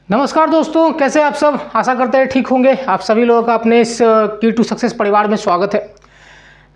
नमस्कार दोस्तों, कैसे आप सब। आशा करते हैं ठीक होंगे। आप सभी लोगों का अपने इस की टू सक्सेस परिवार में स्वागत है।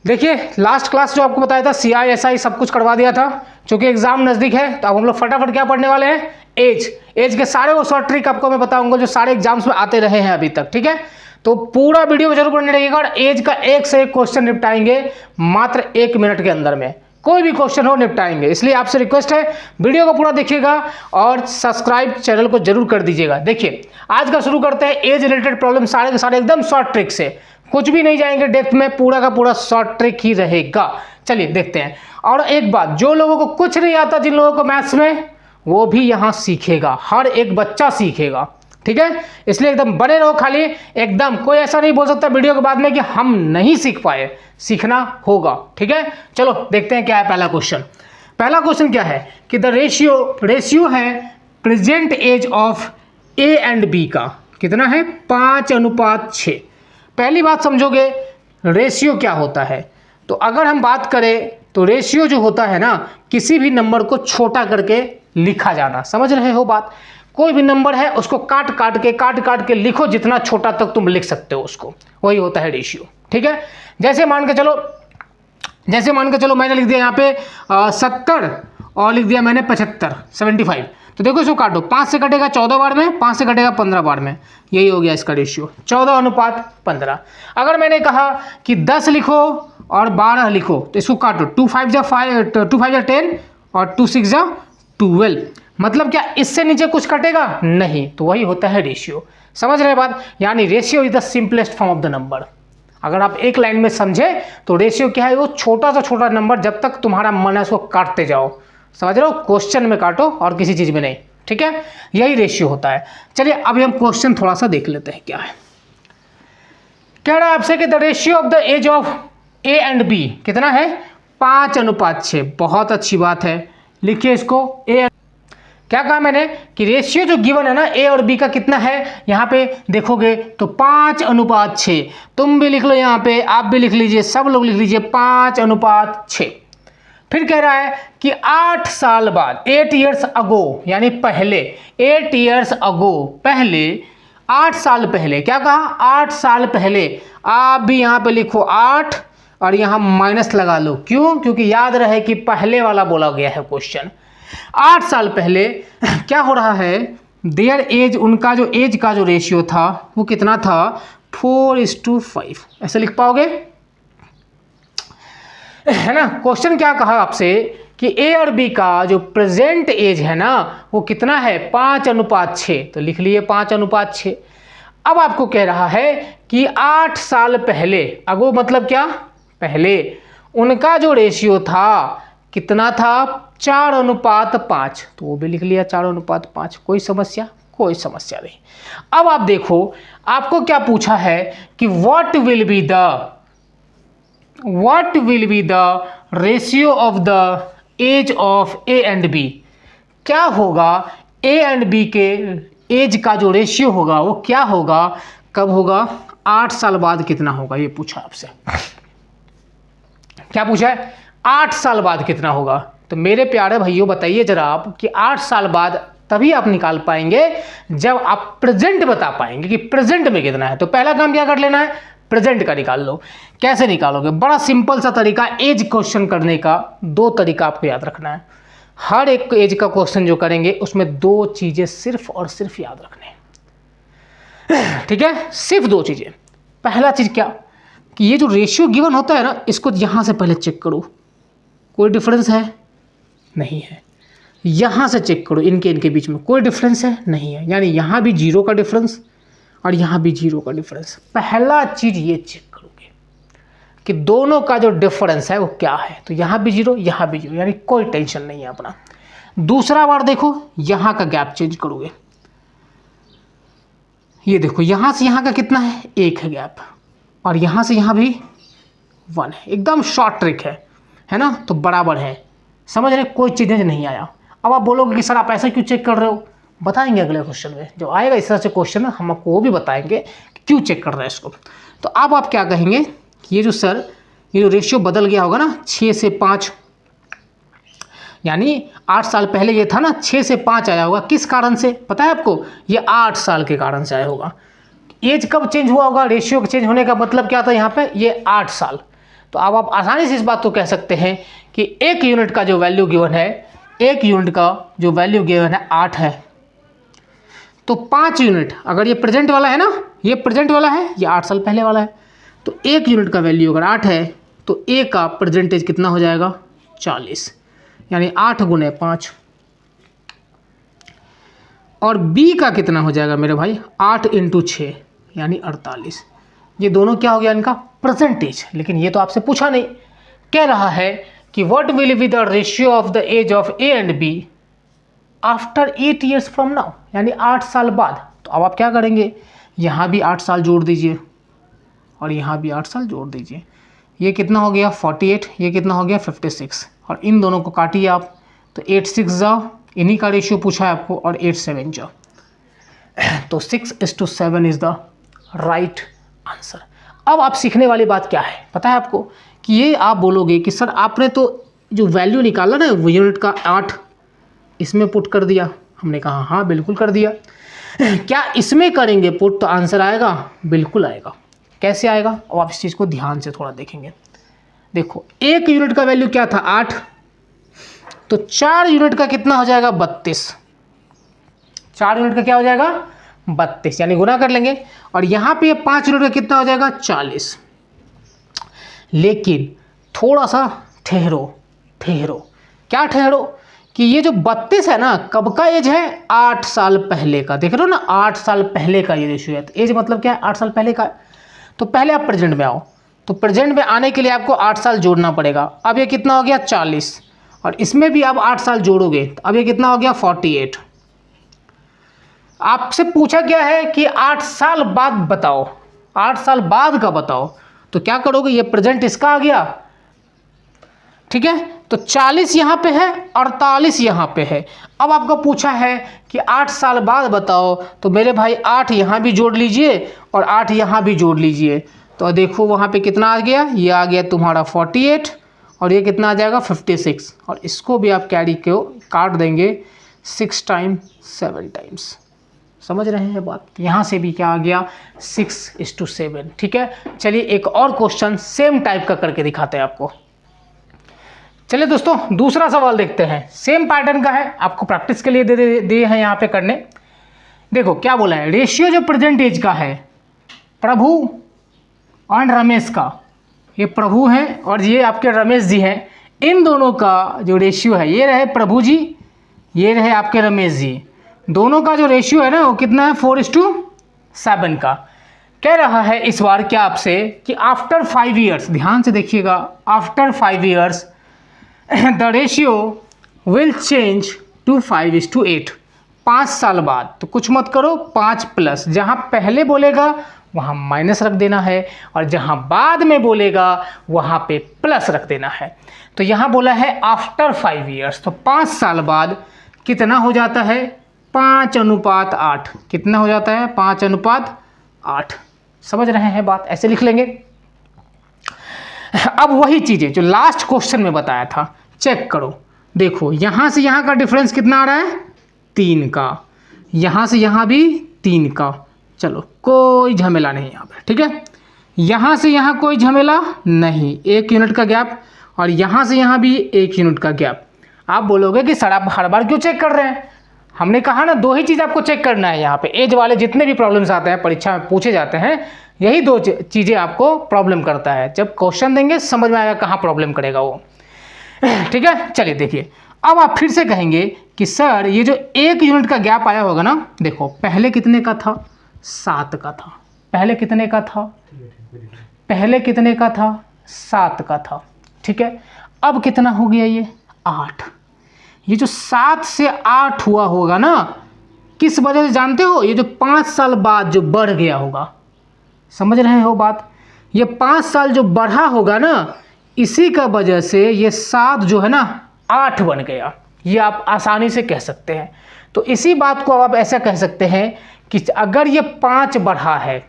देखिए, लास्ट क्लास जो आपको बताया था CI SI सब कुछ करवा दिया था। क्योंकि एग्जाम नज़दीक है तो अब हम लोग फटाफट क्या पढ़ने वाले हैं, एज के सारे वो शॉर्ट ट्रिक आपको मैं बताऊंगा जो सारे एग्जाम्स में आते रहे हैं अभी तक। ठीक है, तो पूरा वीडियो में जरूर पढ़ने रहिएगा और एज का एक से एक क्वेश्चन निपटाएंगे मात्र 1 मिनट के अंदर में। कोई भी क्वेश्चन हो निपटाएंगे, इसलिए आपसे रिक्वेस्ट है वीडियो को पूरा देखिएगा और सब्सक्राइब चैनल को जरूर कर दीजिएगा। देखिए, आज का शुरू करते हैं एज रिलेटेड प्रॉब्लम सारे के सारे एकदम शॉर्ट ट्रिक से, कुछ भी नहीं जाएंगे डेप्थ में, पूरा का पूरा शॉर्ट ट्रिक ही रहेगा। चलिए देखते हैं। और एक बात, जो लोगों को कुछ नहीं आता, जिन लोगों को मैथ्स में, वो भी यहाँ सीखेगा, हर एक बच्चा सीखेगा। ठीक है, इसलिए एकदम बने रहो खाली। एकदम कोई ऐसा नहीं बोल सकता वीडियो के बाद में कि हम नहीं सीख पाए, सीखना होगा। ठीक है, चलो देखते हैं क्या है पहला क्वेश्चन। पहला क्वेश्चन क्या है कि द रेशियो है present age of A and B का कितना है, 5:6। पहली बात समझोगे रेशियो क्या होता है। तो अगर हम बात करें तो रेशियो जो होता है ना, किसी भी नंबर को छोटा करके लिखा जाना। समझ रहे हो बात। कोई भी नंबर है उसको काट काट के लिखो, जितना छोटा तक तुम लिख सकते हो उसको, वही होता है रेशियो। ठीक है, जैसे मान के चलो मैंने लिख दिया यहाँ पे 70 और लिख दिया मैंने 75, 75। तो देखो इसको काटो, 5 से कटेगा 14 बार में, 5 से कटेगा 15 बार में, यही हो गया इसका रेशियो 14:15। अगर मैंने कहा कि 10 लिखो और 12 लिखो तो इसको काटो, 2 5 जा 10 और 2 6 जा 12। मतलब क्या इससे नीचे कुछ कटेगा नहीं, तो वही होता है रेशियो। समझ रहे बात। यानी ratio is the simplest form of the number. अगर आप एक लाइन में समझे तो रेशियो क्या है, वो छोटा सा छोटा नंबर, जब तक तुम्हारा मन है उसको काटते जाओ। समझ रहे हो, क्वेश्चन में काटो और किसी चीज में नहीं। ठीक है, यही रेशियो होता है। चलिए अभी हम क्वेश्चन थोड़ा सा देख लेते हैं क्या है। कह रहा है आपसे कि the ratio of the age of A and B कितना है, 5:6। बहुत अच्छी बात है, लिखिए इसको। क्या कहा मैंने कि रेशियो जो गिवन है ना A और B का कितना है, यहाँ पे देखोगे तो 5:6। तुम भी लिख लो यहाँ पे, आप भी लिख लीजिए, सब लोग लिख लीजिए 5:6। फिर कह रहा है कि 8 साल बाद, 8 years ago, यानी पहले, 8 years ago, पहले, 8 साल पहले। क्या कहा, 8 साल पहले। आप भी यहाँ पे लिखो 8 और यहाँ माइनस लगा लो। क्यों, क्योंकि याद रहे कि पहले वाला बोला गया है क्वेश्चन। 8 साल पहले क्या हो रहा है, देयर एज, उनका जो एज का जो रेशियो था वो कितना था, 4:5। ऐसे लिख पाओगे, है ना। क्वेश्चन क्या कहा आपसे कि A और B का जो प्रेजेंट एज है ना वो कितना है, 5:6। तो लिख लिए 5:6। अब आपको कह रहा है कि 8 साल पहले, अगो मतलब क्या, पहले, उनका जो रेशियो था कितना था, 4:5। तो वो भी लिख लिया 4:5। कोई समस्या, कोई समस्या नहीं। अब आप देखो, आपको क्या पूछा है कि what will be the ratio of the age of A and B। क्या होगा A एंड B के एज का जो रेशियो होगा वो क्या होगा, कब होगा, 8 साल बाद कितना होगा, ये पूछा आपसे। क्या पूछा है, 8 साल बाद कितना होगा। तो मेरे प्यारे भाइयों बताइए जरा आप कि 8 साल बाद तभी आप निकाल पाएंगे जब आप प्रेजेंट बता पाएंगे कि प्रेजेंट में कितना है। तो पहला काम क्या कर लेना है, प्रेजेंट का निकाल लो। कैसे निकालोगे, बड़ा सिंपल सा तरीका, एज क्वेश्चन करने का 2 तरीका आपको याद रखना है। हर एक एज का क्वेश्चन जो करेंगे उसमें 2 चीजें सिर्फ और सिर्फ याद रखने हैं। ठीक है, सिर्फ 2 चीजें। पहला चीज क्या कि ये जो रेशियो गिवन होता है ना, इसको यहां से पहले चेक करो, कोई डिफरेंस है, नहीं है। यहां से चेक करो, इनके बीच में कोई डिफरेंस है, नहीं है। यानी यहां भी 0 का डिफरेंस और यहां भी 0 का डिफरेंस। पहला चीज ये चेक करोगे कि दोनों का जो डिफरेंस है वो क्या है। तो यहां भी 0, यहां भी 0, यानी कोई टेंशन नहीं है अपना। दूसरा बार देखो, यहां का गैप चेंज करोगे, ये देखो यहां से यहां का कितना है, 1 है गैप, और यहां से यहां भी 1 है। एकदम शॉर्ट ट्रिक है ना, तो बराबर है। समझ रहे, कोई चीज़ नहीं आया। अब आप बोलोगे कि सर आप ऐसा क्यों चेक कर रहे हो, बताएंगे अगले क्वेश्चन में जो आएगा इस तरह से क्वेश्चन, हम आपको वो भी बताएंगे कि क्यों चेक कर रहे हैं इसको। तो अब आप क्या कहेंगे कि ये जो रेशियो बदल गया होगा ना, 6 से 5, यानी 8 साल पहले ये था ना 6 से 5 आया होगा, किस कारण से पता है आपको? ये 8 साल के कारण से आया होगा। एज कब चेंज हुआ होगा? रेशियो चेंज होने का मतलब क्या था यहाँ पे? ये 8 साल। तो अब आप आसानी से इस बात को कह सकते हैं कि एक यूनिट का जो वैल्यू गिवन है, एक यूनिट का जो वैल्यू गिवन है 8 है, तो 5 यूनिट, अगर ये प्रेजेंट वाला है ना, ये प्रेजेंट वाला है, ये 8 साल पहले वाला है, तो एक यूनिट का वैल्यू अगर 8 है तो ए का परसेंटेज कितना हो जाएगा? 40, यानी 8 गुने 5। और बी का कितना हो जाएगा मेरे भाई? 8 इंटू 6 यानी 48। ये दोनों क्या हो गया इनका? परसेंटेज। लेकिन ये तो आपसे पूछा नहीं, कह रहा है कि what will be the ratio of the age of A and B after 8 years from now, यानी 8 साल बाद। तो अब आप क्या करेंगे? यहाँ भी 8 साल जोड़ दीजिए और यहाँ भी 8 साल जोड़ दीजिए। ये कितना हो गया? 48। ये कितना हो गया? 56। और इन दोनों को काटिए आप, तो 8 6 जाओ, इन्हीं का रेशियो पूछा है आपको, और 8 7 जाओ, तो 6:7 इज द राइट आंसर। अब आप सीखने वाली बात क्या है पता है आपको? कि ये आप बोलोगे कि सर आपने तो जो वैल्यू निकाला ना वो यूनिट का 8 इसमें पुट कर दिया। हमने कहा हाँ बिल्कुल कर दिया। क्या इसमें करेंगे पुट तो आंसर आएगा? बिल्कुल आएगा। कैसे आएगा? अब आप इस चीज़ को ध्यान से थोड़ा देखेंगे। देखो एक यूनिट का वैल्यू क्या था? 8, तो 4 यूनिट का कितना हो जाएगा? 32। 4 यूनिट का क्या हो जाएगा? 32, यानी गुना कर लेंगे। और यहाँ पे 5 यूनिट का कितना हो जाएगा? 40। लेकिन थोड़ा सा ठहरो, क्या ठहरो? कि ये जो 32 है ना, कब का एज है? 8 साल पहले का। देख रहे हो ना, 8 साल पहले का ये रेशियो है। तो एज मतलब क्या है? 8 साल पहले का। तो पहले आप प्रेजेंट में आओ, तो प्रेजेंट में आने के लिए आपको 8 साल जोड़ना पड़ेगा। अब ये कितना हो गया? 40। और इसमें भी आप 8 साल जोड़ोगे, तो अब ये कितना हो गया? 48। आपसे पूछा गया है कि 8 साल बाद बताओ, 8 साल बाद का बताओ, तो क्या करोगे? ये प्रेजेंट इसका आ गया, ठीक है। तो 40 यहाँ पे है, 48 यहाँ पे है। अब आपको पूछा है कि 8 साल बाद बताओ, तो मेरे भाई 8 यहाँ भी जोड़ लीजिए और 8 यहाँ भी जोड़ लीजिए। तो देखो वहाँ पे कितना आ गया? ये आ गया तुम्हारा 48, और ये कितना आ जाएगा? 56। और इसको भी आप कैरी को काट देंगे 6 टाइम्स 7 टाइम्स। समझ रहे हैं बात? यहाँ से भी क्या आ गया? 6:7। ठीक है, चलिए एक और क्वेश्चन सेम टाइप का करके दिखाते हैं आपको। चलिए दोस्तों दूसरा सवाल देखते हैं, सेम पैटर्न का है, आपको प्रैक्टिस के लिए दिए हैं यहाँ पे करने। देखो क्या बोला है, रेशियो जो प्रेजेंट एज का है प्रभु और रमेश का, ये प्रभु हैं और ये आपके रमेश जी हैं, इन दोनों का जो रेशियो है, ये रहे प्रभु जी, ये रहे आपके रमेश जी, दोनों का जो रेशियो है ना वो कितना है? 4:7 का। कह रहा है इस बार क्या आपसे कि आफ्टर 5 ईयर्स, ध्यान से देखिएगा, after 5 years the ratio will change to 5:8। 5 साल बाद, तो कुछ मत करो, 5 प्लस, जहाँ पहले बोलेगा वहाँ माइनस रख देना है और जहाँ बाद में बोलेगा वहाँ पे प्लस रख देना है। तो यहाँ बोला है आफ्टर 5 ईयर्स, तो 5 साल बाद कितना हो जाता है? 5:8। कितना हो जाता है? 5:8। समझ रहे हैं बात? ऐसे लिख लेंगे। अब वही चीज़ें जो लास्ट क्वेश्चन में बताया था, चेक करो। देखो यहाँ से यहाँ का डिफरेंस कितना आ रहा है? 3 का। यहाँ से यहाँ भी 3 का। चलो कोई झमेला नहीं यहाँ पे, ठीक है। यहाँ से यहाँ कोई झमेला नहीं, 1 यूनिट का गैप, और यहाँ से यहाँ भी 1 यूनिट का गैप। आप बोलोगे कि सर आप हर बार क्यों चेक कर रहे हैं? हमने कहा ना 2 ही चीज़ आपको चेक करना है। यहाँ पे एज वाले जितने भी प्रॉब्लम्स आते हैं परीक्षा में पूछे जाते हैं, यही 2 चीज़ें आपको प्रॉब्लम करता है। जब क्वेश्चन देंगे समझ में आएगा कहाँ प्रॉब्लम करेगा वो, ठीक है। चलिए देखिए, अब आप फिर से कहेंगे कि सर ये जो 1 यूनिट का गैप आया होगा ना, देखो पहले कितने का था? 7 का था। पहले कितने का था? पहले कितने का था? 7 का था, ठीक है। अब कितना हो गया? ये 8। ये जो 7 से 8 हुआ होगा ना, किस वजह से जानते हो? ये जो 5 साल बाद जो बढ़ गया होगा, समझ रहे हो बात? ये 5 साल जो बढ़ा होगा ना, इसी का वजह से ये 7 जो है ना 8 बन गया। ये आप आसानी से कह सकते हैं। तो इसी बात को आप ऐसा कह सकते हैं कि अगर ये 5 बढ़ा है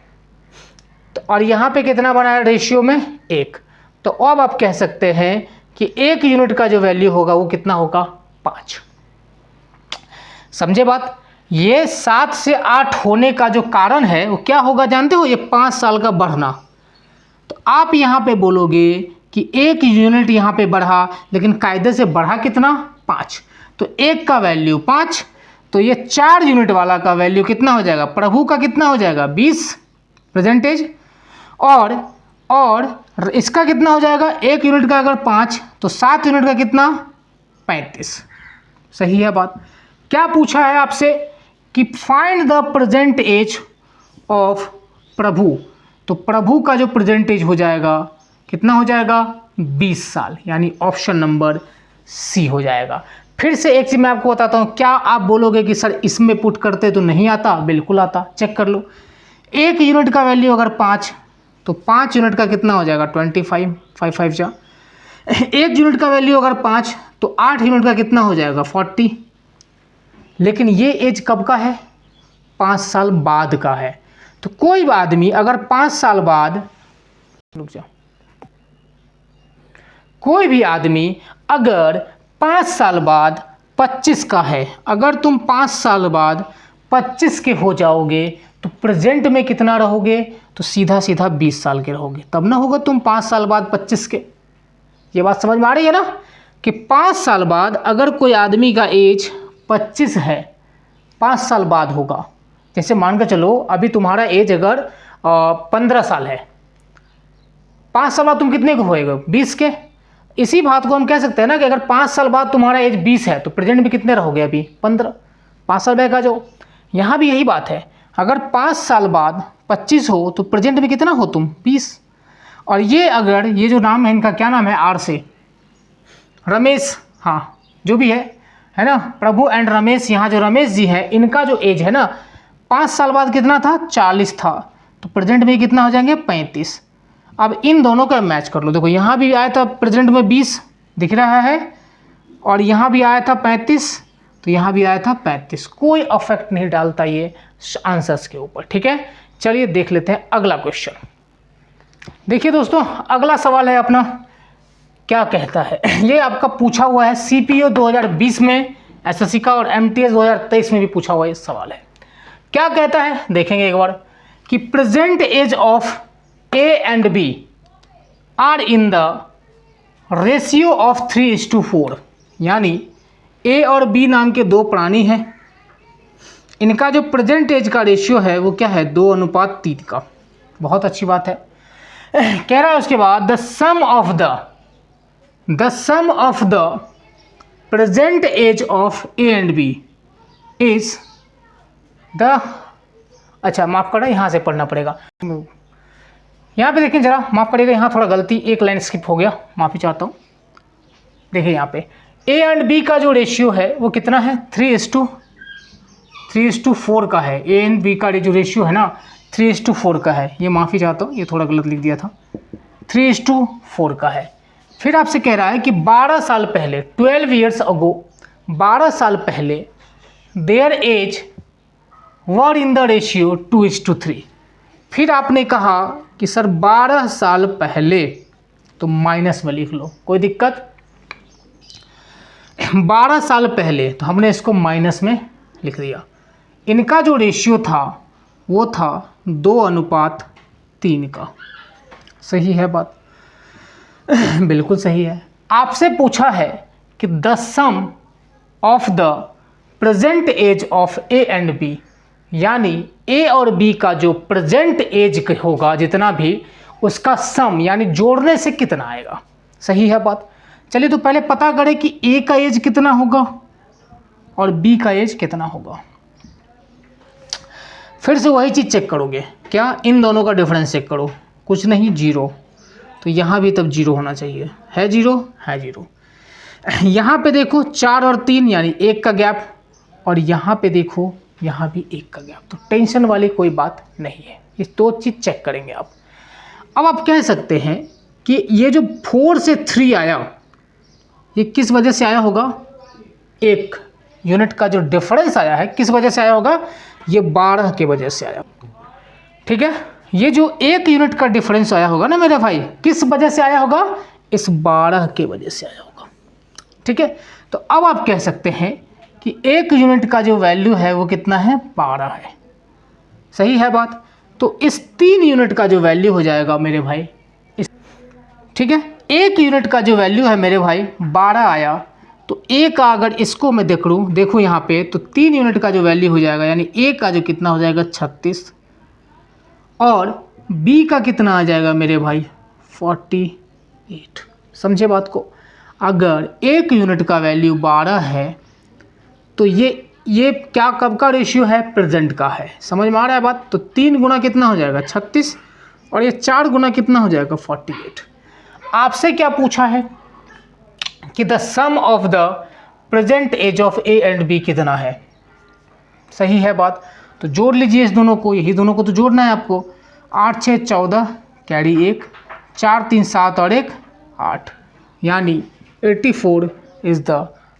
तो, और यहाँ पे कितना बना है रेशियो में? 1, तो अब आप कह सकते हैं कि 1 यूनिट का जो वैल्यू होगा वो कितना होगा? 5। समझे बात? ये 7 से 8 होने का जो कारण है वो क्या होगा जानते हो? ये 5 साल का बढ़ना। तो आप यहाँ पे बोलोगे कि 1 यूनिट यहाँ पे बढ़ा, लेकिन कायदे से बढ़ा कितना? 5। तो 1 का वैल्यू 5, तो ये 4 यूनिट वाला का वैल्यू कितना हो जाएगा? प्रभु का कितना हो जाएगा? 20%। और इसका कितना हो जाएगा? 1 यूनिट का अगर 5 तो 7 यूनिट का कितना? 35। सही है बात? क्या पूछा है आपसे कि find the present age of Prabhu. तो प्रभु का जो प्रेजेंट एज हो जाएगा कितना हो जाएगा? 20 साल, यानी ऑप्शन नंबर सी हो जाएगा। फिर से एक चीज मैं आपको बताता हूं, क्या आप बोलोगे कि सर इसमें पुट करते तो नहीं आता? बिल्कुल आता, चेक कर लो। 1 यूनिट का वैल्यू अगर 5, तो 5 यूनिट का कितना हो जाएगा? 25, 5 5 जा। 1 यूनिट का वैल्यू अगर 5, तो 8 यूनिट का कितना हो जाएगा? 40। लेकिन ये एज कब का है? 5 साल बाद का है। तो कोई आदमी अगर 5 साल बाद, रुक जाओ, कोई भी आदमी अगर 5 साल बाद 25 का है, अगर तुम 5 साल बाद 25 के हो जाओगे तो प्रेजेंट में कितना रहोगे? तो सीधा सीधा 20 साल के रहोगे, तब ना होगा तुम 5 साल बाद 25 के। ये बात समझ में आ रही है ना कि 5 साल बाद अगर कोई आदमी का एज 25 है, 5 साल बाद होगा। जैसे मान के चलो अभी तुम्हारा एज अगर 15 साल है, 5 साल बाद तुम कितने के होएगा? 20 के। इसी बात को हम कह सकते हैं ना कि अगर 5 साल बाद तुम्हारा एज 20 है तो प्रेजेंट में कितने रहोगे? अभी 15। 5 साल बैक आ जाओ। यहाँ भी यही बात है, अगर 5 साल बाद 25 हो तो प्रेजेंट में कितना हो तुम? 20। और ये अगर ये जो नाम है इनका, क्या नाम है? आर से रमेश, हाँ जो भी है ना, प्रभु एंड रमेश। यहाँ जो रमेश जी है इनका जो एज है ना 5 साल बाद कितना था? 40 था। तो प्रेजेंट में कितना हो जाएंगे? 35। अब इन दोनों का मैच कर लो। देखो यहाँ भी आया था प्रेजेंट में 20 दिख रहा है, और यहाँ भी आया था 35, तो यहाँ भी आया था 35। कोई अफेक्ट नहीं डालता ये आंसर्स के ऊपर। ठीक है, चलिए देख लेते हैं अगला क्वेश्चन। देखिए दोस्तों, अगला सवाल है अपना, क्या कहता है ये आपका पूछा हुआ है सीपीओ 2020 में एसएससी का, और एमटीएस 2023 में भी पूछा हुआ ये सवाल है। क्या कहता है देखेंगे एक बार कि present age of A and B are in the ratio of 3:4। यानी ए और बी नाम के दो प्राणी हैं, इनका जो प्रेजेंट एज का रेशियो है वो क्या है? 2:3 का। बहुत अच्छी बात है। कह रहा है उसके बाद the sum of the present age of A and B is the, अच्छा माफ करना, यहाँ से पढ़ना पड़ेगा। यहाँ पे देखिए जरा, माफ करिएगा यहाँ थोड़ा गलती, एक लाइन स्किप हो गया, माफ़ी चाहता हूँ। देखिए यहाँ पे ए एंड बी का जो रेशियो है वो कितना है? 3:4 का है। ए एंड बी का जो रेशियो है ना 3:4 का है। ये माफ़ी चाहता हूँ, ये थोड़ा गलत लिख दिया था, 3:4 का है। फिर आपसे कह रहा है कि 12 साल पहले, 12 ईयर्स अगो, 12 साल पहले their age were in the ratio 2:3। फिर आपने कहा कि सर 12 साल पहले, तो माइनस में लिख लो, कोई दिक्कत? 12 साल पहले तो हमने इसको माइनस में लिख दिया। इनका जो रेशियो था वो था 2:3 का। सही है बात? बिल्कुल सही है। आपसे पूछा है कि the sum of the present age of A and B, यानी ए और बी का जो प्रेजेंट एज होगा जितना भी, उसका सम यानी जोड़ने से कितना आएगा। सही है बात? चलिए तो पहले पता करें कि ए का एज कितना होगा और बी का एज कितना होगा। फिर से वही चीज़ चेक करोगे, क्या इन दोनों का डिफरेंस चेक करो, कुछ नहीं, 0। तो यहाँ भी तब 0 होना चाहिए, है 0, है 0। यहाँ पे देखो 4 और 3 यानी 1 का गैप, और यहाँ पे देखो यहाँ भी 1 का गैप। तो टेंशन वाली कोई बात नहीं है, ये 2 चीज़ चेक करेंगे आप। अब आप कह सकते हैं कि ये जो 4 से 3 आया, ये किस वजह से आया होगा? 1 यूनिट का जो डिफरेंस आया है किस वजह से आया होगा? ये 12 की वजह से आया। ठीक है, ये जो 1 यूनिट का डिफरेंस आया होगा ना मेरे भाई, किस वजह से आया होगा? इस 12 के वजह से आया होगा। ठीक है, तो अब आप कह सकते हैं कि 1 यूनिट का जो वैल्यू है वो कितना है, 12 है। सही है बात। तो इस 3 यूनिट का जो वैल्यू हो जाएगा मेरे भाई, ठीक है, 1 यूनिट का जो वैल्यू है मेरे भाई 12 आया। तो ए का अगर इसको मैं देख लूँ, देखो यहाँ पे, तो 3 यूनिट का जो वैल्यू हो जाएगा यानी ए का जो कितना हो जाएगा 36, और बी का कितना आ जाएगा मेरे भाई 48। समझे बात को। अगर 1 यूनिट का वैल्यू 12 है तो ये क्या कब का रेशियो है, प्रेजेंट का है। समझ में आ रहा है बात। तो 3 गुना कितना हो जाएगा 36, और ये 4 गुना कितना हो जाएगा 48। आपसे क्या पूछा है कि the sum of the present age of A and B कितना है। सही है बात। तो जोड़ लीजिए इस दोनों को, यही दोनों को तो जोड़ना है आपको। 8 6 14 कैरी 1, 4 3 7 और 1 8, यानी 84 इज़ द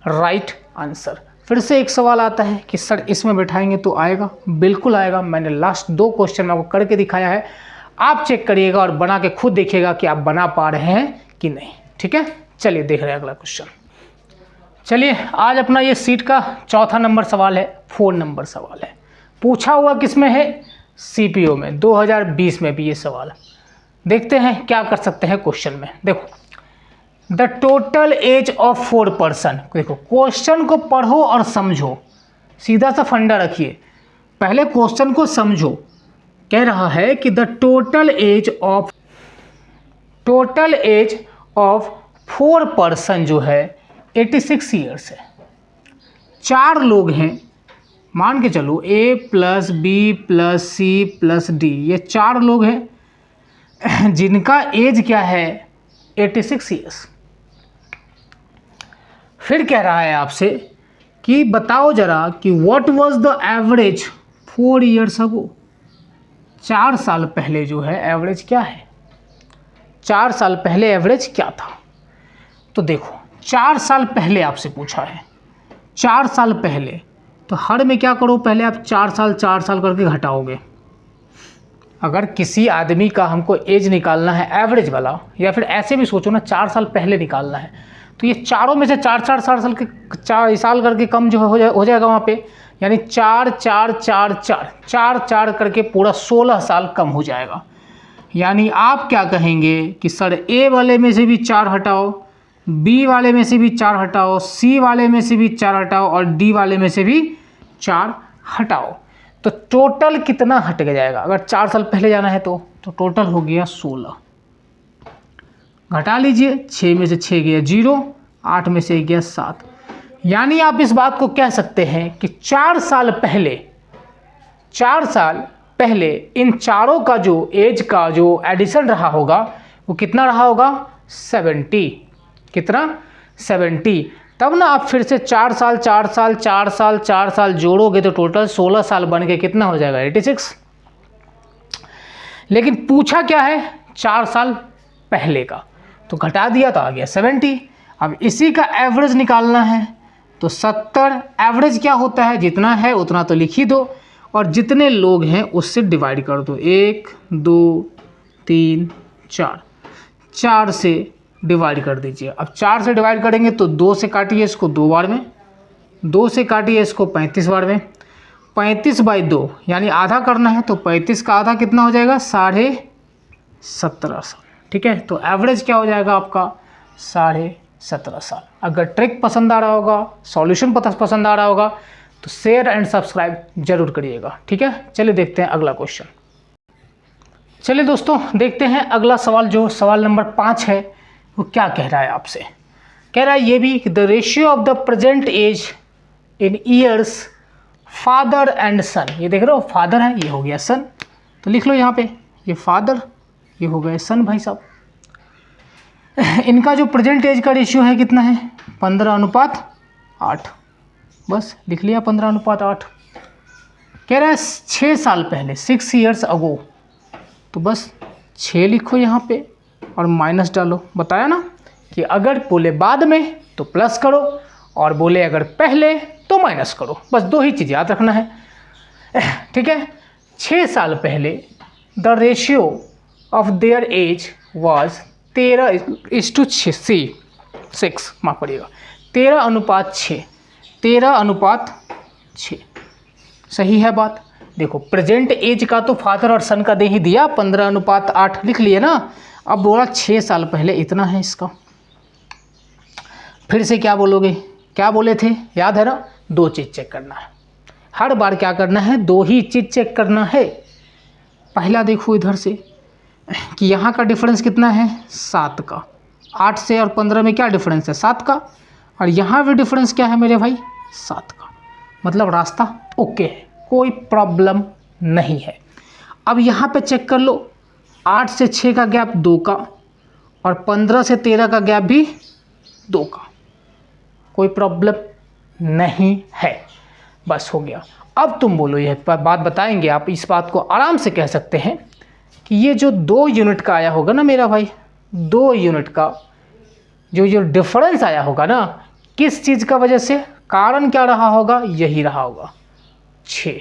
राइट आंसर। फिर से एक सवाल आता है कि सर इसमें बैठाएंगे तो आएगा, बिल्कुल आएगा। मैंने लास्ट 2 क्वेश्चन में आपको करके दिखाया है, आप चेक करिएगा और बना के खुद देखिएगा कि आप बना पा रहे हैं कि नहीं। ठीक है, चलिए देख रहे हैं अगला क्वेश्चन। चलिए आज अपना ये सीट का चौथा नंबर सवाल है, 4 नंबर सवाल है। पूछा हुआ किस में है, सीपीओ में, 2020 में भी ये सवाल। देखते हैं क्या कर सकते हैं क्वेश्चन में। देखो, the total age of 4 person. देखो क्वेश्चन को पढ़ो और समझो, सीधा सा फंडा रखिए, पहले क्वेश्चन को समझो। कह रहा है कि the total age of 4 person जो है 86 ईयर्स है। 4 लोग हैं, मान के चलो A plus B plus C plus D, ये 4 लोग हैं जिनका एज क्या है 86 ईयर्स। फिर कह रहा है आपसे कि बताओ जरा कि what was the average 4 years ago. 4 साल पहले जो है एवरेज क्या है, 4 साल पहले एवरेज क्या था। तो देखो 4 साल पहले आपसे पूछा है, 4 साल पहले, तो हर में क्या करो, पहले आप 4 साल करके घटाओगे। अगर किसी आदमी का हमको एज निकालना है एवरेज वाला, या फिर ऐसे भी सोचो ना 4 साल पहले निकालना है, तो ये चारों में से 4 साल के 4 साल करके कम जो हो जाएगा वहाँ पे, यानी 4 4 4 4 4 4 करके पूरा 16 साल कम हो जाएगा। यानी आप क्या कहेंगे कि सर ए वाले में से भी 4 हटाओ, बी वाले में से भी 4 हटाओ, सी वाले में से भी 4 हटाओ और डी वाले में से भी 4 हटाओ, तो टोटल कितना हट जाएगा। अगर 4 साल पहले जाना है तो टोटल हो गया 16। घटा लीजिए, 6 में से 6 गया 0, 8 में से गया 7। यानी आप इस बात को कह सकते हैं कि 4 साल पहले इन चारों का जो एज का जो एडिशन रहा होगा वो कितना रहा होगा 70। कितना 70। तब ना आप फिर से 4 साल 4 साल 4 साल 4 साल जोड़ोगे तो टोटल 16 साल बन के कितना हो जाएगा 86। लेकिन पूछा क्या है 4 साल पहले का, तो घटा दिया तो आ गया 70। अब इसी का एवरेज निकालना है तो 70। एवरेज क्या होता है, जितना है उतना तो लिख ही दो और जितने लोग हैं उससे डिवाइड कर दो। 1 2 3 4, 4 से डिवाइड कर दीजिए। अब 4 से डिवाइड करेंगे तो 2 से काटिए इसको 2 बार में, 2 से काटिए इसको 35 बार में। 35/2 यानी आधा करना है तो 35 का आधा कितना हो जाएगा 17.5 साल। ठीक है, तो एवरेज क्या हो जाएगा आपका 17.5 साल। अगर ट्रिक पसंद आ रहा होगा, सॉल्यूशन पसंद आ रहा होगा तो शेयर एंड सब्सक्राइब जरूर करिएगा। ठीक है, चलिए देखते हैं अगला क्वेश्चन। चलिए दोस्तों देखते हैं अगला सवाल, जो सवाल नंबर 5 है वो क्या कह रहा है आपसे। कह रहा है ये भी, the ratio of the present age in years father and son. ये देख रहे हो फादर है, ये हो गया सन, तो लिख लो यहाँ पे ये फादर, ये हो गए सन भाई साहब। इनका जो प्रेजेंट एज का रेशियो है कितना है 15:8। बस लिख लिया 15:8। कह रहा है 6 साल पहले 6 ईयर्स अगो, तो बस 6 लिखो यहाँ पे और माइनस डालो। बताया ना कि अगर बोले बाद में तो प्लस करो और बोले अगर पहले तो माइनस करो, बस 2 ही चीज़ याद रखना है। ठीक है, 6 साल पहले the ratio of their age was 13:6, माफ करिएगा 13:6, 13:6 सही है बात। देखो प्रेजेंट एज का तो फादर और सन का दे ही दिया, 15:8 लिख लिए ना। अब बोला 6 साल पहले इतना है इसका। फिर से क्या बोलोगे, क्या बोले थे, याद है ना, 2 चीज़ चेक करना है हर बार। क्या करना है, 2 ही चीज़ चेक करना है। पहला देखो इधर से कि यहाँ का डिफरेंस कितना है, 7 का। 8 से और 15 में क्या डिफरेंस है, 7 का। और यहाँ भी डिफरेंस क्या है मेरे भाई, 7 का। मतलब रास्ता ओके है, कोई प्रॉब्लम नहीं है। अब यहाँ पे चेक कर लो, 8 से 6 का गैप 2 का और 15 से 13 का गैप भी 2 का, कोई प्रॉब्लम नहीं है। बस हो गया। अब तुम बोलो, ये बात बताएंगे आप, इस बात को आराम से कह सकते हैं कि ये जो 2 यूनिट का आया होगा ना मेरा भाई, 2 यूनिट का जो डिफरेंस आया होगा ना, किस चीज़ का वजह से, कारण क्या रहा होगा, यही रहा होगा 6।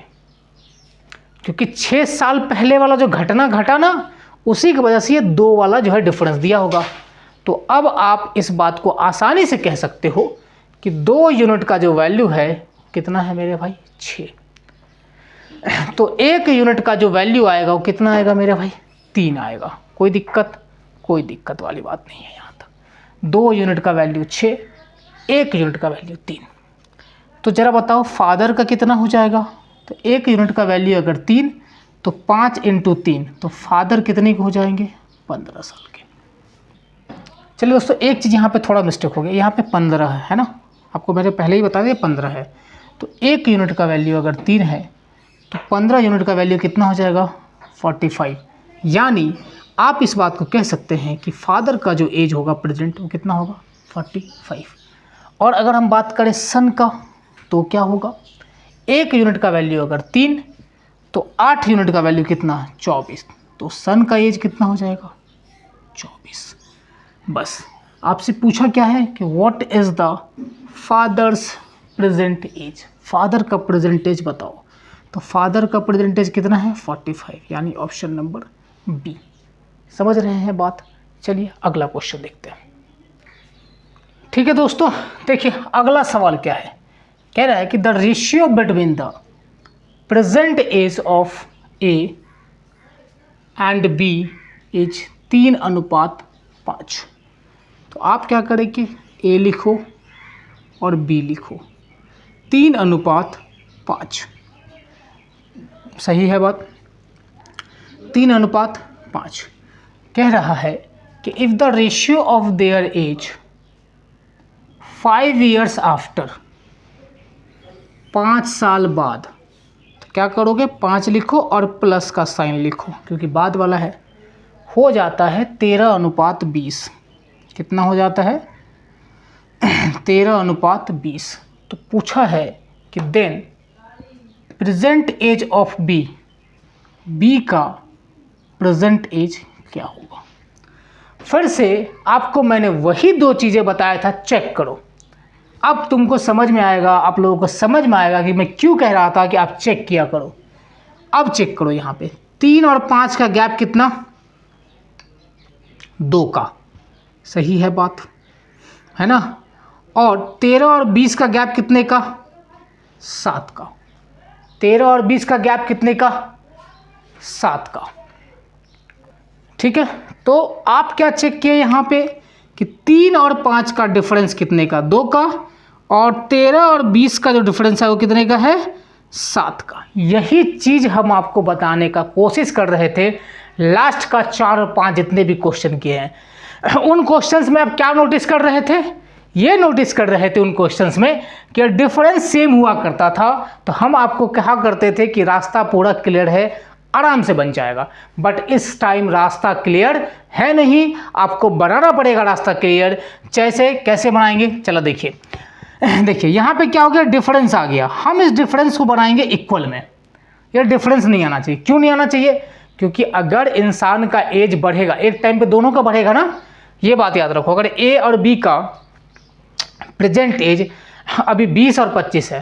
क्योंकि 6 साल पहले वाला जो घटना घटा ना, उसी की वजह से ये 2 वाला जो है डिफरेंस दिया होगा। तो अब आप इस बात को आसानी से कह सकते हो कि 2 यूनिट का जो वैल्यू है कितना है मेरे भाई, 6। तो 1 यूनिट का जो वैल्यू आएगा वो कितना आएगा मेरे भाई, 3 आएगा। कोई दिक्कत वाली बात नहीं है यहाँ तक। 2 यूनिट का वैल्यू 6, 1 यूनिट का वैल्यू 3। तो ज़रा बताओ फादर का कितना हो जाएगा। तो 1 यूनिट का वैल्यू अगर 3, तो 5 × 3, तो फादर कितने के हो जाएंगे, 15 साल के। चलिए दोस्तों, एक चीज़ यहाँ पे थोड़ा मिस्टेक हो गया, यहाँ पे 15 है ना, आपको मैंने पहले ही बता दिया 15 है। तो 1 यूनिट का वैल्यू अगर 3 है, तो 15 यूनिट का वैल्यू कितना हो जाएगा, 45। यानी आप इस बात को कह सकते हैं कि फादर का जो एज होगा प्रेजेंट, वो कितना होगा, 45। और अगर हम बात करें सन का, तो क्या होगा, 1 यूनिट का वैल्यू अगर 3, तो 8 यूनिट का वैल्यू कितना, 24। तो सन का एज कितना हो जाएगा, 24। बस आपसे पूछा क्या है कि what is the father's present age, father का प्रेजेंट एज बताओ। तो फादर का प्रेजेंट एज कितना है, 45, यानी ऑप्शन नंबर बी। समझ रहे हैं बात। चलिए अगला क्वेश्चन देखते हैं। ठीक है दोस्तों, देखिए अगला सवाल क्या है, कह रहा है कि the ratio between the present age of A and B is 3:5। तो आप क्या करें कि ए लिखो और बी लिखो, 3:5। सही है बात, 3:5। कह रहा है कि if the ratio of their age 5 years after, 5 साल बाद, तो क्या करोगे, 5 लिखो और प्लस का साइन लिखो क्योंकि बाद वाला है, हो जाता है 13:20। कितना हो जाता है, 13:20। तो पूछा है कि then present age of B, B का प्रेजेंट एज क्या होगा। फिर से आपको मैंने वही 2 चीज़ें बताया था, चेक करो। अब तुमको समझ में आएगा, आप लोगों को समझ में आएगा कि मैं क्यों कह रहा था कि आप चेक किया करो। अब चेक करो, यहाँ पे 3 और 5 का गैप कितना, 2 का। सही है बात, है ना। और 13 और 20 का गैप कितने का, 7 का। 13 और 20 का गैप कितने का, 7 का। ठीक है, तो आप क्या चेक किए यहाँ पे कि 3 और 5 का डिफरेंस कितने का, 2 का। और 13 और 20 का जो डिफरेंस है वो कितने का है, 7 का। यही चीज़ हम आपको बताने का कोशिश कर रहे थे लास्ट का 4 और 5 जितने भी क्वेश्चन किए हैं। उन क्वेश्चंस में आप क्या नोटिस कर रहे थे, ये नोटिस कर रहे थे उन क्वेश्चंस में कि डिफरेंस सेम हुआ करता था, तो हम आपको कहा करते थे कि रास्ता पूरा क्लियर है, आराम से बन जाएगा। बट इस टाइम रास्ता क्लियर है नहीं, आपको बनाना पड़ेगा रास्ता क्लियर। कैसे बनाएंगे, चलो देखिए। यहाँ पे क्या हो गया, डिफरेंस आ गया। हम इस डिफरेंस को बनाएंगे इक्वल में। ये डिफरेंस नहीं आना चाहिए। क्यों नहीं आना चाहिए, क्योंकि अगर इंसान का एज बढ़ेगा, एक टाइम पे दोनों का बढ़ेगा ना, ये बात याद रखो। अगर ए और बी का प्रेजेंट एज अभी 20 और 25 है,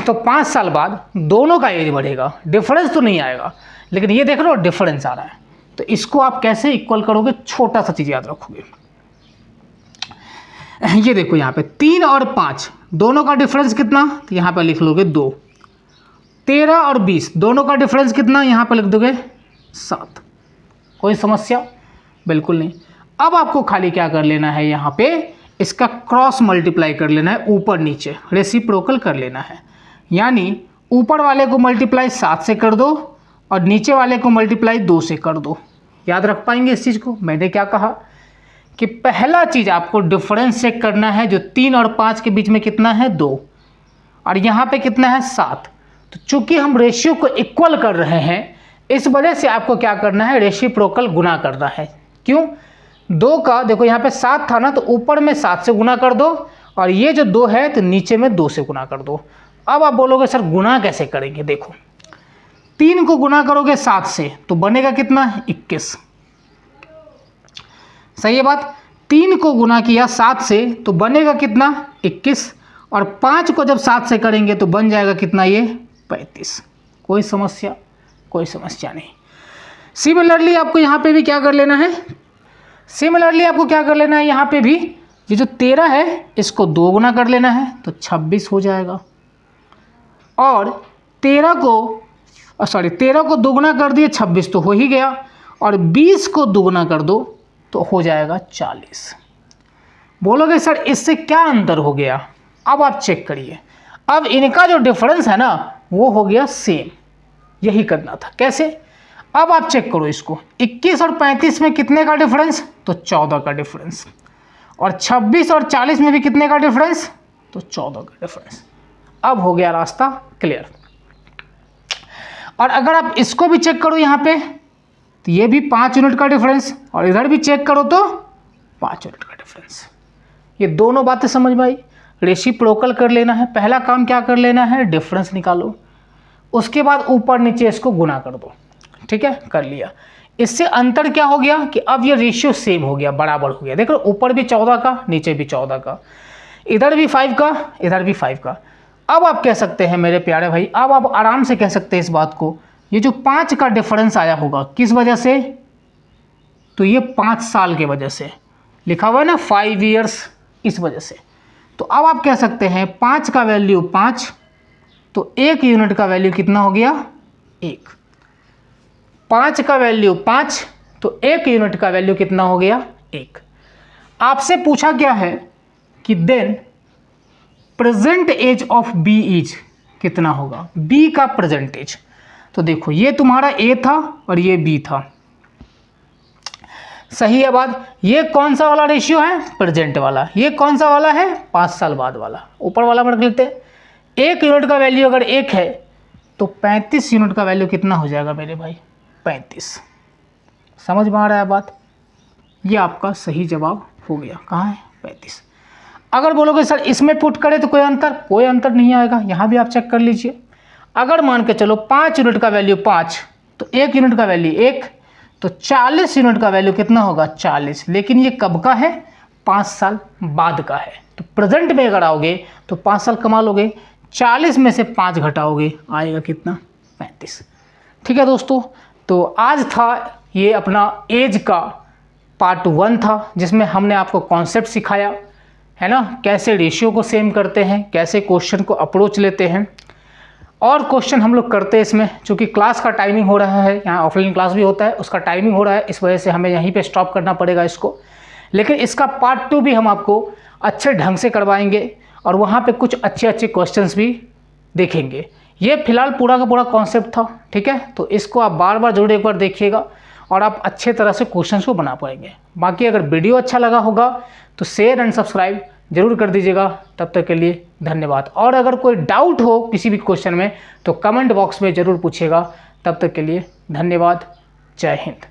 तो 5 साल बाद दोनों का एज बढ़ेगा, डिफरेंस तो नहीं आएगा। लेकिन ये देख लो डिफरेंस आ रहा है, तो इसको आप कैसे इक्वल करोगे, छोटा सा चीज़ याद रखोगे। ये देखो यहाँ पे 3 और 5 दोनों का डिफरेंस कितना, तो यहाँ पे लिख लोगे 2। 13 और 20 दोनों का डिफरेंस कितना, यहाँ पे लिख दोगे 7। कोई समस्या? बिल्कुल नहीं। अब आपको खाली क्या कर लेना है, यहाँ पे इसका क्रॉस मल्टीप्लाई कर लेना है, ऊपर नीचे रेसिप्रोकल कर लेना है। यानी ऊपर वाले को मल्टीप्लाई 7 से कर दो और नीचे वाले को मल्टीप्लाई 2 से कर दो। याद रख पाएंगे इस चीज़ को? मैंने क्या कहा कि पहला चीज़ आपको डिफरेंस चेक करना है, जो 3 और 5 के बीच में कितना है 2 और यहाँ पे कितना है 7। तो चूंकि हम रेशियो को इक्वल कर रहे हैं इस वजह से आपको क्या करना है, रेसिप्रोकल गुना करना है। क्यों? 2 का देखो यहाँ पे 7 था ना, तो ऊपर में 7 से गुना कर दो और ये जो 2 है तो नीचे में 2 से गुना कर दो। अब आप बोलोगे सर गुना कैसे करेंगे? देखो 3 को गुना करोगे 7 से तो बनेगा कितना, 21। सही है बात? 3 को गुना किया 7 से तो बनेगा कितना, 21। और 5 को जब 7 से करेंगे तो बन जाएगा कितना, ये 35। कोई समस्या? कोई समस्या नहीं। सिमिलरली आपको यहाँ पे भी क्या कर लेना है, सिमिलरली आपको क्या कर लेना है, यहाँ पे भी ये जो 13 है इसको 2 गुना कर लेना है तो 26 हो जाएगा। और 13 को 2 गुना कर दिए 26 तो हो ही गया, और 20 को 2 गुना कर दो तो हो जाएगा 40। बोलोगे सर इससे क्या अंतर हो गया? अब आप चेक करिए, अब इनका जो डिफरेंस है ना वो हो गया सेम। यही करना था। कैसे? अब आप चेक करो इसको, 21 और 35 में कितने का डिफरेंस, तो 14 का डिफरेंस। और 26 और 40 में भी कितने का डिफरेंस, तो 14 का डिफरेंस। अब हो गया रास्ता क्लियर। और अगर आप इसको भी चेक करो यहाँ पे तो ये भी 5 यूनिट का डिफरेंस, और इधर भी चेक करो तो 5 यूनिट का डिफरेंस। ये दोनों बातें समझ में आई? रेसिप्रोकल कर लेना है। पहला काम क्या कर लेना है, डिफरेंस निकालो, उसके बाद ऊपर नीचे इसको गुना कर दो। ठीक है, कर लिया। इससे अंतर क्या हो गया कि अब ये रेशियो सेम हो गया, बराबर हो गया। देखो ऊपर भी 14 का, नीचे भी 14 का, इधर भी 5 का, इधर भी 5 का। अब आप कह सकते हैं मेरे प्यारे भाई, अब आप आराम से कह सकते हैं इस बात को, ये जो 5 का डिफरेंस आया होगा किस वजह से, तो ये 5 साल के वजह से लिखा हुआ है ना, 5 ईयर्स, इस वजह से। तो अब आप कह सकते हैं 5 का वैल्यू 5, तो 1 यूनिट का वैल्यू कितना हो गया, 1। 5 का वैल्यू 5 तो 1 यूनिट का वैल्यू कितना हो गया, 1। आपसे पूछा क्या है कि then present age of B is कितना होगा, बी का प्रेजेंट एज। तो देखो ये तुम्हारा ए था और ये बी था, सही है बात। ये कौन सा वाला रेशियो है, प्रेजेंट वाला। ये कौन सा वाला है, 5 साल बाद वाला। ऊपर वाला में रख लेते हैं। 1 यूनिट का वैल्यू अगर 1 है तो 35 यूनिट का वैल्यू कितना हो जाएगा मेरे भाई, 35। समझ में आ रहा है बात? ये आपका सही जवाब हो गया। कहाँ है, 35। अगर बोलोगे सर इसमें पुट करें तो कोई अंतर नहीं आएगा। यहाँ भी आप चेक कर लीजिए। अगर मान के चलो 5 यूनिट का वैल्यू 5 तो 1 यूनिट का वैल्यू 1, तो 40 यूनिट का वैल्यू कितना होगा, 40। लेकिन ये कब का है, 5 साल बाद का है। तो प्रेजेंट में अगर आओगे तो 5 साल कमा लोगे, 40 में से 5 घटाओगे आएगा कितना, 35। ठीक है दोस्तों, तो आज था ये अपना एज का पार्ट 1 था, जिसमें हमने आपको कॉन्सेप्ट सिखाया है ना, कैसे रेशियो को सेम करते हैं, कैसे क्वेश्चन को अप्रोच लेते हैं। और क्वेश्चन हम लोग करते हैं इसमें, चूँकि क्लास का टाइमिंग हो रहा है, यहाँ ऑफलाइन क्लास भी होता है, उसका टाइमिंग हो रहा है, इस वजह से हमें यहीं पे स्टॉप करना पड़ेगा इसको। लेकिन इसका पार्ट 2 भी हम आपको अच्छे ढंग से करवाएंगे और वहाँ पे कुछ अच्छे क्वेश्चंस भी देखेंगे। ये फिलहाल पूरा का पूरा कॉन्सेप्ट था, ठीक है। तो इसको आप बार बार जरूर एक बार देखिएगा और आप अच्छे तरह से क्वेश्चंस को बना पाएंगे। बाकी अगर वीडियो अच्छा लगा होगा तो शेयर एंड सब्सक्राइब जरूर कर दीजिएगा। तब तक के लिए धन्यवाद। और अगर कोई डाउट हो किसी भी क्वेश्चन में तो कमेंट बॉक्स में ज़रूर पूछिएगा। तब तक के लिए धन्यवाद। जय हिंद।